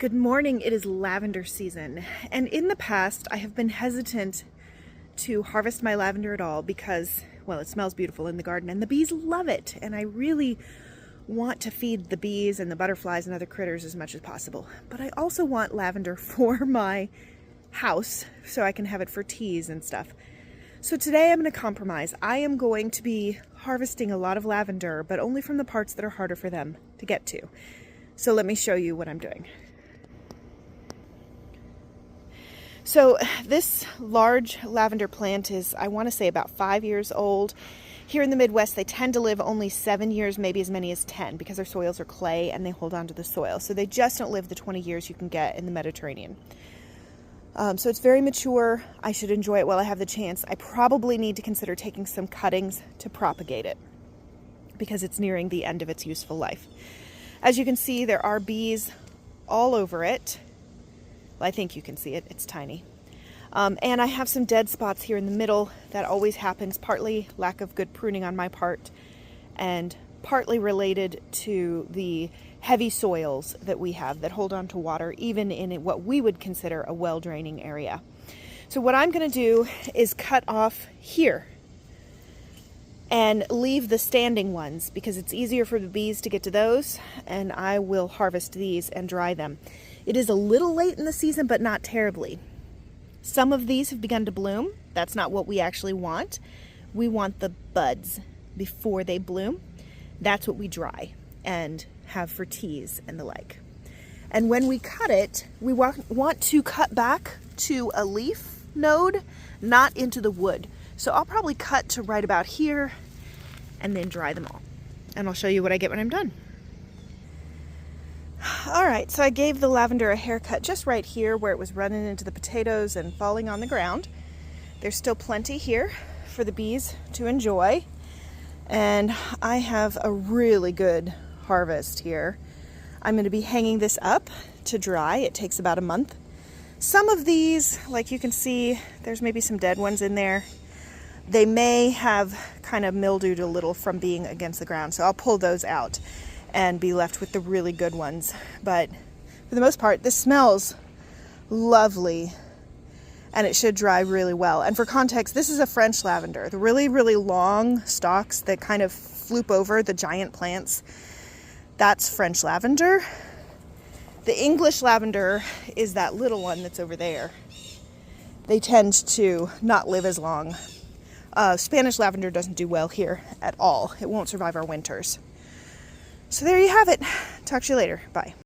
Good morning. It is lavender season, and in the past I have been hesitant to harvest my lavender at all because, well, it smells beautiful in the garden and the bees love it, and I really want to feed the bees and the butterflies and other critters as much as possible. But I also want lavender for my house so I can have it for teas and stuff. So today I'm going to compromise. I am going to be harvesting a lot of lavender, but only from the parts that are harder for them to get to. So let me show you what I'm doing. So this large lavender plant is, I want to say, about 5 years old. Here in the Midwest, they tend to live only 7 years, maybe as many as 10, because their soils are clay and they hold on to the soil. So they just don't live the 20 years you can get in the Mediterranean. So it's very mature. I should enjoy it while I have the chance. I probably need to consider taking some cuttings to propagate it because it's nearing the end of its useful life. As you can see, there are bees all over it. Well, I think you can see it. It's tiny. And I have some dead spots here in the middle. That always happens, partly lack of good pruning on my part and partly related to the heavy soils that we have that hold on to water, even in what we would consider a well-draining area. So what I'm going to do is cut off here and leave the standing ones because it's easier for the bees to get to those, and I will harvest these and dry them. It is a little late in the season, but not terribly. Some of these have begun to bloom. That's not what we actually want. We want the buds before they bloom. That's what we dry and have for teas and the like. And when we cut it, we want to cut back to a leaf node, not into the wood. So I'll probably cut to right about here and then dry them all. And I'll show you what I get when I'm done. All right, so I gave the lavender a haircut just right here where it was running into the potatoes and falling on the ground. There's still plenty here for the bees to enjoy. And I have a really good harvest here. I'm going to be hanging this up to dry. It takes about a month. Some of these, like you can see, there's maybe some dead ones in there. They may have kind of mildewed a little from being against the ground, so I'll pull those out and be left with the really good ones. But for the most part, this smells lovely and it should dry really well. And for context, this is a French lavender. The really, really long stalks that kind of floop over the giant plants, that's French lavender. The English lavender is that little one that's over there. They tend to not live as long. Spanish lavender doesn't do well here at all. It won't survive our winters. So there you have it. Talk to you later. Bye.